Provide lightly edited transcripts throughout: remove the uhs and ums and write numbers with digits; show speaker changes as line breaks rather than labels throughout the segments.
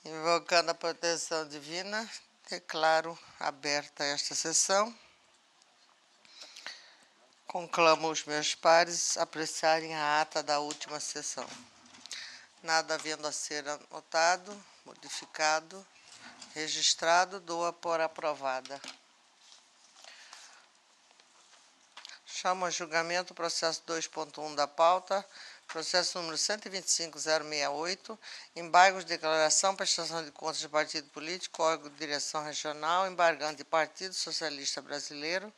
Invocando a proteção divina, declaro aberta esta sessão. Conclamo os meus pares apreciarem a ata da última sessão. Nada havendo a ser anotado, modificado, registrado, dou-a por aprovada. Chamo a julgamento o processo 2.1 da pauta, processo número 125.068, embargos de declaração, prestação de contas de partido político, órgão de direção regional, embargante de Partido Socialista Brasileiro.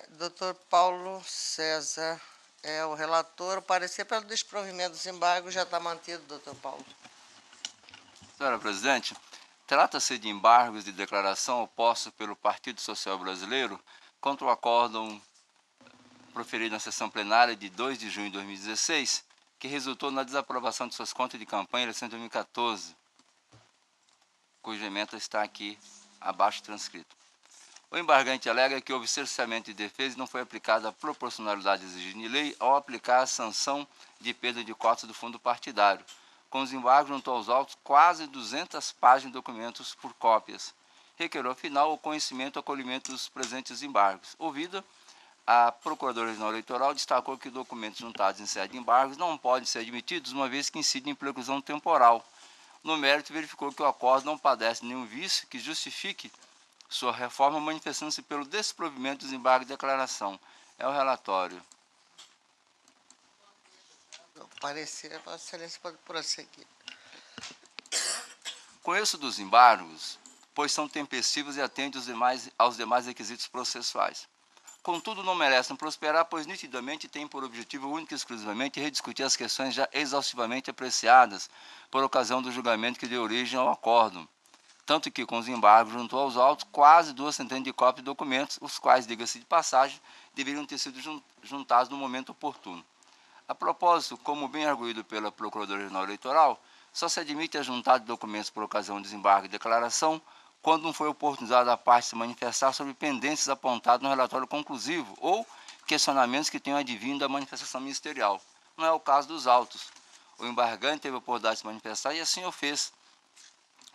Dr. Paulo César é o relator. O parecer pelo desprovimento dos embargos já está mantido, doutor Paulo.
Senhora presidente, trata-se de embargos de declaração opostos pelo Partido Social Brasileiro contra o acórdão proferido na sessão plenária de 2 de junho de 2016, que resultou na desaprovação de suas contas de campanha em eleição de 2014, cuja ementa está aqui abaixo transcrito. O embargante alega que houve cerceamento de defesa e não foi aplicada a proporcionalidade exigida em lei ao aplicar a sanção de perda de cotas do fundo partidário, com os embargos junto aos autos quase 200 páginas de documentos por cópias. Requereu, afinal, o conhecimento e acolhimento dos presentes embargos. Ouvida, a Procuradora Regional Eleitoral destacou que documentos juntados em sede de embargos não podem ser admitidos, uma vez que incidem em preclusão temporal. No mérito, verificou que o acordo não padece nenhum vício que justifique sua reforma, manifestando-se pelo desprovimento dos embargos de declaração. É o relatório.
O parecer, Vossa Excelência pode prosseguir.
Conheço dos embargos, pois são tempestivos e atendem aos demais requisitos processuais. Contudo, não merecem prosperar, pois nitidamente têm por objetivo único e exclusivamente rediscutir as questões já exaustivamente apreciadas por ocasião do julgamento que deu origem ao acórdão. Tanto que, com os embargos junto aos autos, quase 2 centenas de cópias de documentos, os quais, diga-se de passagem, deveriam ter sido juntados no momento oportuno. A propósito, como bem arguído pela Procuradora Regional Eleitoral, só se admite a juntada de documentos por ocasião de desembargo e declaração quando não foi oportunizada a parte se manifestar sobre pendências apontadas no relatório conclusivo ou questionamentos que tenham advindo da manifestação ministerial. Não é o caso dos autos. O embargante teve a oportunidade de se manifestar e assim o fez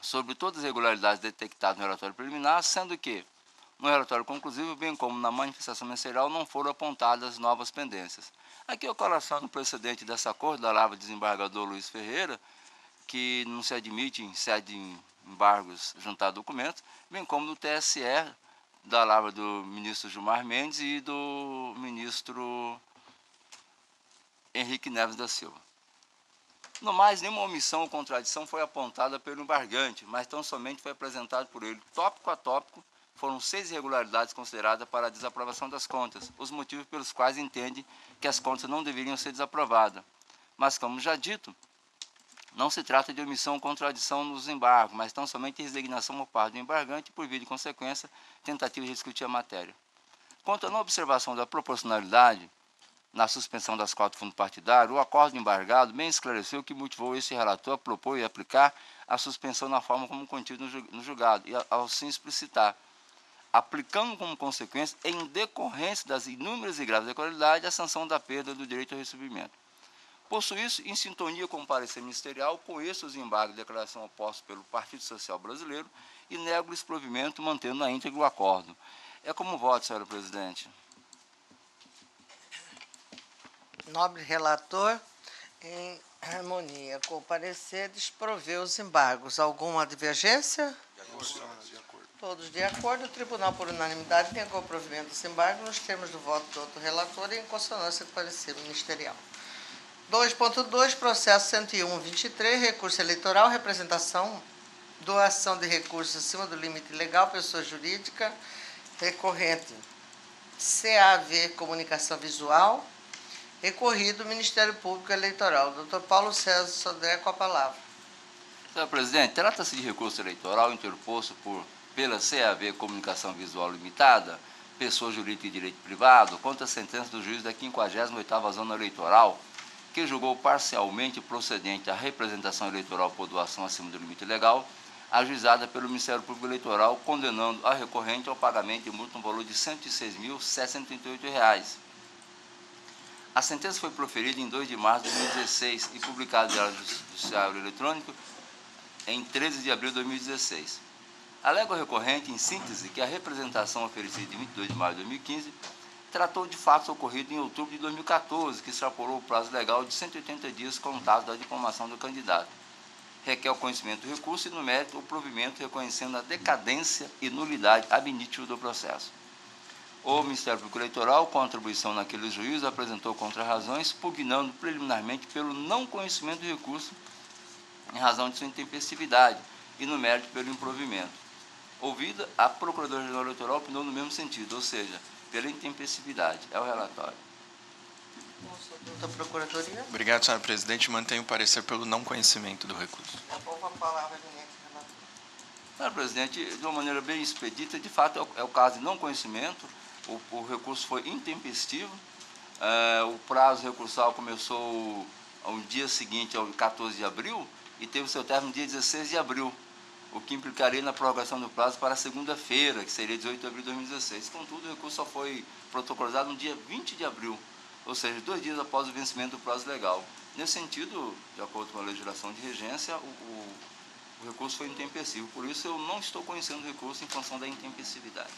sobre todas as irregularidades detectadas no relatório preliminar, sendo que no relatório conclusivo, bem como na manifestação ministerial, não foram apontadas novas pendências. Aqui eu colaciono o precedente dessa acordo da lavra desembargador Luiz Ferreira, que não se admite em sede de embargos juntar documentos, bem como no TSE, da lavra do ministro Gilmar Mendes e do ministro Henrique Neves da Silva. No mais, nenhuma omissão ou contradição foi apontada pelo embargante, mas tão somente foi apresentado por ele, tópico a tópico. Foram 6 irregularidades consideradas para a desaprovação das contas, os motivos pelos quais entende que as contas não deveriam ser desaprovadas. Mas, como já dito, não se trata de omissão ou contradição nos embargos, mas tão somente resignação por parte do embargante e, por via de consequência, tentativa de discutir a matéria. Quanto à não observação da proporcionalidade na suspensão das cotas do fundo partidário, o acordo embargado bem esclareceu que motivou esse relator a propor e aplicar a suspensão na forma como contido no julgado, e ao se explicitar, aplicando como consequência, em decorrência das inúmeras e graves irregularidades, a sanção da perda do direito ao recebimento. Posto isso, em sintonia com o parecer ministerial, conheço os embargos de declaração opostos pelo Partido Social Brasileiro e nego o desprovimento, mantendo na íntegra o acordo. É como voto, senhora presidente.
Nobre relator, em harmonia com o parecer, desproveu os embargos. Alguma divergência?
De acordo.
Todos de acordo. O tribunal, por unanimidade, negou o provimento dos embargos nos termos do voto do outro relator e em consonância com o parecer ministerial. 2.2, processo 101.23, recurso eleitoral, representação, doação de recursos acima do limite legal, pessoa jurídica, recorrente CAV Comunicação Visual, recorrido Ministério Público Eleitoral. Dr. Paulo César Sodré, com a palavra.
Senhor presidente, trata-se de recurso eleitoral interposto pela CAV Comunicação Visual Limitada, pessoa jurídica de direito privado, contra a sentença do juiz da 58ª Zona Eleitoral, que julgou parcialmente procedente a representação eleitoral por doação acima do limite legal, ajuizada pelo Ministério Público Eleitoral, condenando a recorrente ao pagamento de multa no valor de R$ 106.738. A sentença foi proferida em 2 de março de 2016 e publicada no Diário Judiciário Eletrônico em 13 de abril de 2016. Alega o recorrente, em síntese, que a representação oferecida em 22 de maio de 2015 tratou de fatos ocorridos em outubro de 2014, que extrapolou o prazo legal de 180 dias contados da diplomação do candidato. Requer o conhecimento do recurso e, no mérito, o provimento reconhecendo a decadência e nulidade ab initio do processo. O Ministério Público Eleitoral, com atribuição naquele juízo, apresentou contrarrazões, pugnando preliminarmente pelo não conhecimento do recurso em razão de sua intempestividade e, no mérito, pelo improvimento. Ouvida, a Procuradora-Geral Eleitoral opinou no mesmo sentido, ou seja, pela intempestividade. É o relatório.
Da Procuradoria.
Obrigado, senhora presidente. Mantenho o parecer pelo não conhecimento do recurso.
Devolvo a palavra, eminente relator.
Senhora presidente, de uma maneira bem expedita, de fato é o caso de não conhecimento, o recurso foi intempestivo, o prazo recursal começou no dia seguinte, ao 14 de abril, e teve seu término no dia 16 de abril, o que implicaria na prorrogação do prazo para segunda-feira, que seria 18 de abril de 2016. Contudo, o recurso só foi protocolizado no dia 20 de abril, ou seja, 2 dias após o vencimento do prazo legal. Nesse sentido, de acordo com a legislação de regência, o recurso foi intempestivo. Por isso, eu não estou conhecendo o recurso em função da intempestividade.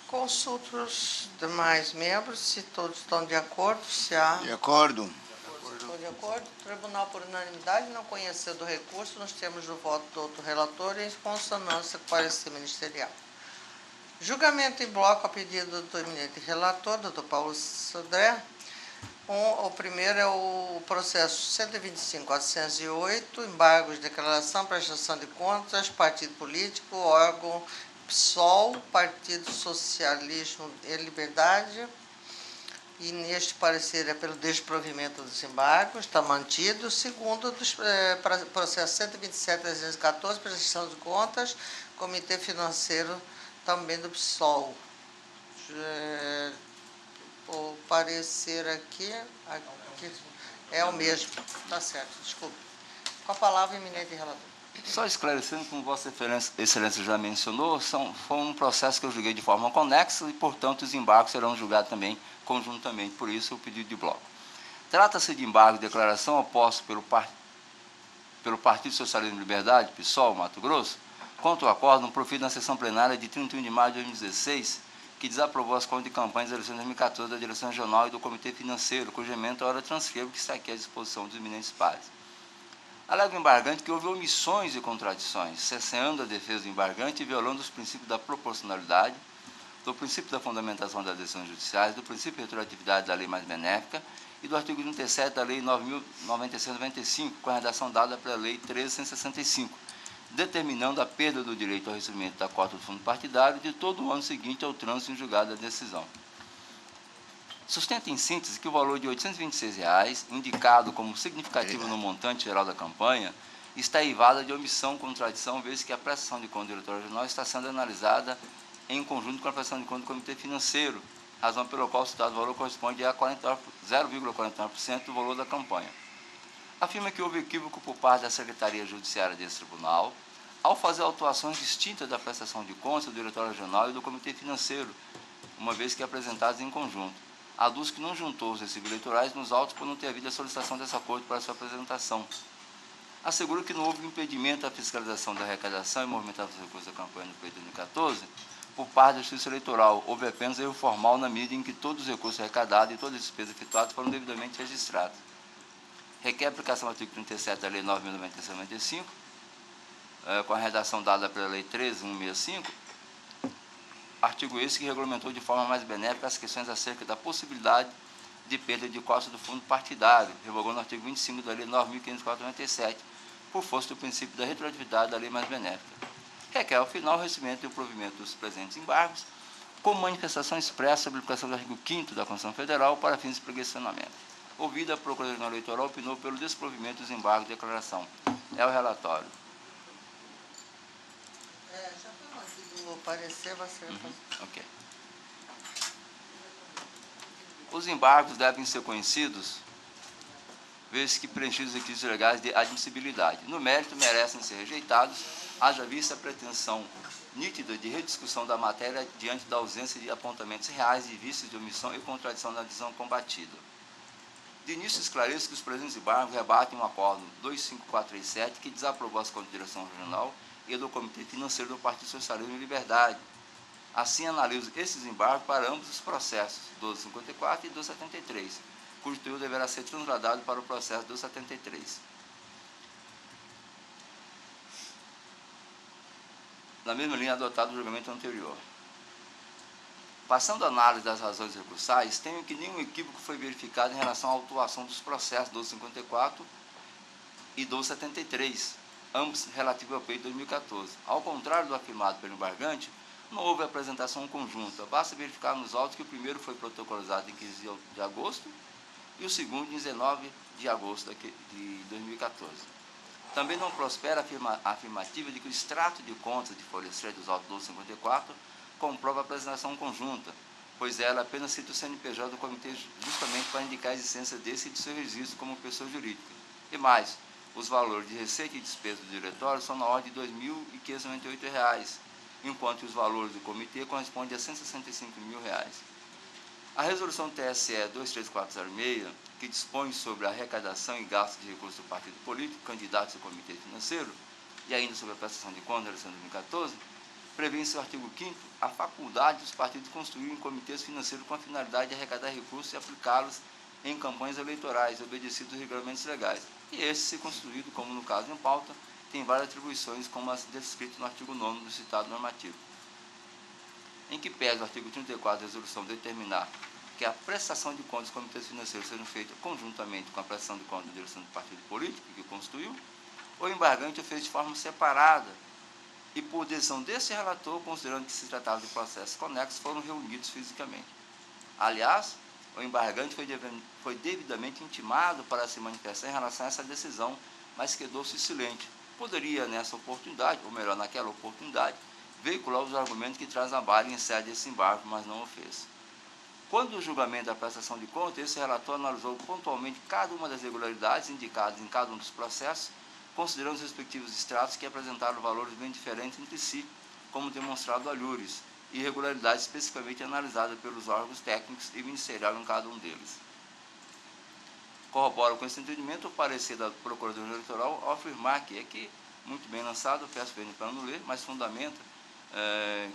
Consulto os demais membros, se todos estão de acordo, se há...
De acordo.
Estou de acordo. O Tribunal, por unanimidade, não conhecendo o recurso, nos termos do voto do outro relator em consonância com o parecer ministerial. Julgamento em bloco a pedido do eminente relator, doutor Paulo Sodré. O primeiro é o processo 125.408, embargos de declaração, prestação de contas, partido político, órgão PSOL, Partido Socialismo e Liberdade. E neste parecer é pelo desprovimento dos embargos, está mantido. O segundo, processo 127.314, prestação de contas, Comitê Financeiro também do PSOL. O parecer aqui é o mesmo. Está certo, desculpe. Com a palavra, eminente relator.
Só esclarecendo, como Vossa Excelência já mencionou, foi um processo que eu julguei de forma conexa e, portanto, os embargos serão julgados também conjuntamente, por isso o pedido de bloco. Trata-se de embargo de declaração oposto pelo Partido Socialismo e Liberdade, PSOL, Mato Grosso, contra o acórdão proferido na sessão plenária de 31 de maio de 2016, que desaprovou as contas de campanha das eleições de 2014 da Direção Regional e do Comitê Financeiro, cujo emento agora transcrevo que está aqui à disposição dos eminentes pares. Alega o embargante que houve omissões e contradições, cesseando a defesa do embargante e violando os princípios da proporcionalidade, do princípio da fundamentação das decisões judiciais, do princípio de retroatividade da lei mais benéfica e do artigo 37 da lei 9.995, com a redação dada pela lei 13.165, determinando a perda do direito ao recebimento da cota do fundo partidário de todo o ano seguinte ao trânsito em julgado da decisão. Sustenta em síntese que o valor de R$ 826, indicado como significativo no montante geral da campanha, está eivada de omissão, contradição, vez que a prestação de conta do diretor regional está sendo analisada em conjunto com a prestação de conta do Comitê Financeiro, razão pela qual o citado valor corresponde a 0,49% do valor da campanha. Afirma que houve equívoco por parte da Secretaria Judiciária desse tribunal, ao fazer autuações distintas da prestação de contas do diretor regional e do Comitê Financeiro, uma vez que apresentadas em conjunto. Aduz que não juntou os recibos eleitorais nos autos por não ter havido a solicitação desse acordo para sua apresentação. Assegura que não houve impedimento à fiscalização da arrecadação e movimentação dos recursos da campanha no pleito de 2014 por parte da Justiça Eleitoral. Houve apenas erro formal na medida em que todos os recursos arrecadados e todas as despesas efetuadas foram devidamente registrados. Requer a aplicação do artigo 37 da Lei 9.995, com a redação dada pela Lei 13.165, artigo esse que regulamentou de forma mais benéfica as questões acerca da possibilidade de perda de costas do fundo partidário, revogando o artigo 25 da Lei 9.504/97, por força do princípio da retroatividade da lei mais benéfica. Requer, ao final, o recebimento e o provimento dos presentes embargos, com manifestação expressa sobre a aplicação do artigo 5º da Constituição Federal para fins de espreguiçamento. Ouvida, a Procuradoria Eleitoral opinou pelo desprovimento dos embargos de declaração. É o relatório.
Já foi mantido o parecer, vai ser...
Ok. Os embargos devem ser conhecidos, vez que preenchidos os requisitos legais de admissibilidade. No mérito, merecem ser rejeitados, haja vista a pretensão nítida de rediscussão da matéria diante da ausência de apontamentos reais de vícios de omissão e contradição na decisão combatida. De início, esclareço que os presentes embargos rebatem um acordo 25437 que desaprovou as contas de direção regional e do Comitê Financeiro do Partido Socialismo e Liberdade. Assim, analiso esses embargos para ambos os processos, 1254 e 1273, cujo teor deverá ser transladado para o processo 1273. Na mesma linha adotada no julgamento anterior. Passando a análise das razões recursais, tenho que nenhum equívoco foi verificado em relação à autuação dos processos 1254 e 1273, ambos relativos ao pleito de 2014. Ao contrário do afirmado pelo embargante, não houve apresentação conjunta. Basta verificar nos autos que o primeiro foi protocolizado em 15 de agosto e o segundo em 19 de agosto de 2014. Também não prospera a afirmativa de que o extrato de contas de folha 3 dos autos 1254 comprova a apresentação conjunta, pois ela apenas cita o CNPJ do comitê justamente para indicar a existência desse e de seu registro como pessoa jurídica. E mais, os valores de receita e despesa do diretório são na ordem de R$ 2.598, enquanto os valores do comitê correspondem a R$ 165 mil. A resolução TSE 23406, que dispõe sobre a arrecadação e gasto de recursos do partido político, candidatos ao comitê financeiro, e ainda sobre a prestação de contas da eleição de 2014, prevê em seu artigo 5º a faculdade dos partidos constituírem comitês financeiros com a finalidade de arrecadar recursos e aplicá-los em campanhas eleitorais, obedecidos aos regulamentos legais. E esse, se constituído, como no caso em pauta, tem várias atribuições, como as descritas no artigo 9º do citado normativo. Em que pese o artigo 34 da resolução determinar que a prestação de contas dos comitês financeiros seja feita conjuntamente com a prestação de contas da direção do partido político que constituiu, o embargante o fez de forma separada e, por decisão desse relator, considerando que se tratava de processos conexos, foram reunidos fisicamente. Aliás, o embargante foi devidamente intimado para se manifestar em relação a essa decisão, mas quedou-se silente. Poderia, nessa oportunidade, ou melhor, naquela oportunidade, veicular os argumentos que traz a bala em sede desse embargo, mas não o fez. Quando o julgamento da prestação de contas, esse relator analisou pontualmente cada uma das irregularidades indicadas em cada um dos processos, considerando os respectivos extratos que apresentaram valores bem diferentes entre si, como demonstrado a Lures, e irregularidades especificamente analisadas pelos órgãos técnicos e ministerial em cada um deles. Corroboro com esse entendimento o parecer da Procuradoria Eleitoral ao afirmar que muito bem lançado, peço perdão para não ler, mas fundamenta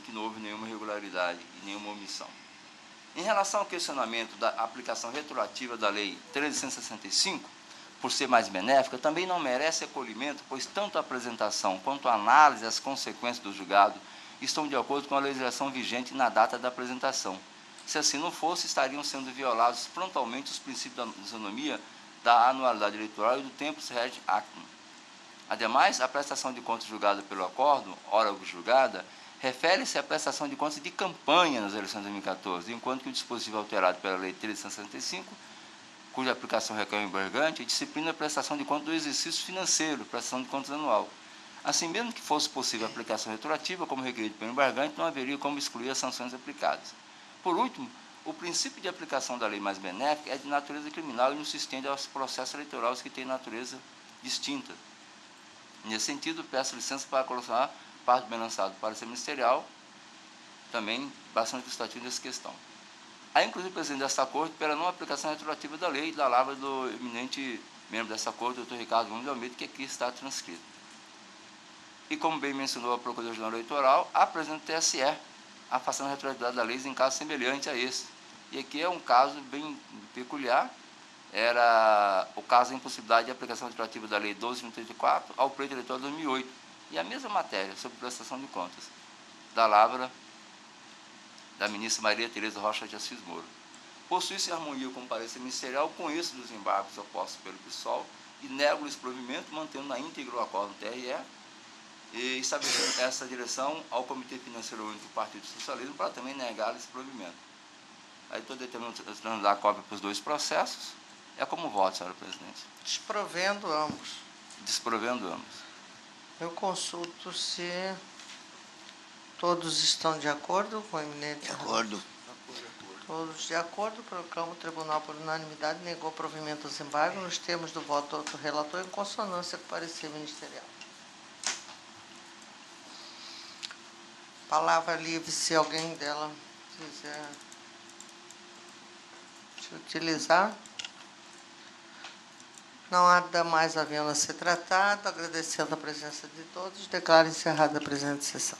que não houve nenhuma irregularidade e nenhuma omissão. Em relação ao questionamento da aplicação retroativa da Lei 13.165, por ser mais benéfica, também não merece acolhimento, pois tanto a apresentação quanto a análise das consequências do julgado estão de acordo com a legislação vigente na data da apresentação. Se assim não fosse, estariam sendo violados frontalmente os princípios da isonomia, da anualidade eleitoral e do tempus regit actum. Ademais, a prestação de contas julgada pelo acórdão, ora julgada, refere-se à prestação de contas de campanha nas eleições de 2014, enquanto que o dispositivo alterado pela Lei 13.165, cuja aplicação recai ao embargante, disciplina a prestação de contas do exercício financeiro, prestação de contas anual. Assim, mesmo que fosse possível a aplicação retroativa, como requerido pelo embargante, não haveria como excluir as sanções aplicadas. Por último, o princípio de aplicação da lei mais benéfica é de natureza criminal e não se estende aos processos eleitorais que têm natureza distinta. Nesse sentido, peço licença para colocar parte do bem lançado para ser ministerial, também bastante ilustrativo nessa questão. Há, inclusive, presidente desta Corte pela não aplicação retroativa da lei, da lavra do eminente membro dessa Corte, doutor Ricardo Gomes de Almeida, que aqui está transcrito. E, como bem mencionou a Procuradoria-Geral Eleitoral, apresenta o TSE, afastando a retroatividade da lei em caso semelhante a esse. E aqui é um caso bem peculiar, era o caso da impossibilidade de aplicação retroativa da Lei 12.34 ao pleito eleitoral de 2008, e a mesma matéria, sobre prestação de contas, da lavra da ministra Maria Tereza Rocha de Assis Moura. Possui-se harmonia com o parecer ministerial, conheço dos embargos opostos pelo PSOL e nego o desprovimento, mantendo na íntegra o acordo do TRE e estabelecendo essa direção ao Comitê Financeiro Único do Partido Socialismo para também negar esse provimento. Aí estou determinando dar cópia para os dois processos. É como voto, senhora presidente.
Desprovendo ambos.
Desprovendo ambos.
Eu consulto se todos estão de acordo com o eminente.
De acordo.
Todos de acordo, proclamo o tribunal por unanimidade negou provimento aos embargos nos termos do voto do relator em consonância com o parecer ministerial. Palavra livre, se alguém dela quiser te utilizar. Não há nada mais havendo a ser tratado. Agradecendo a presença de todos, declaro encerrada a presente sessão.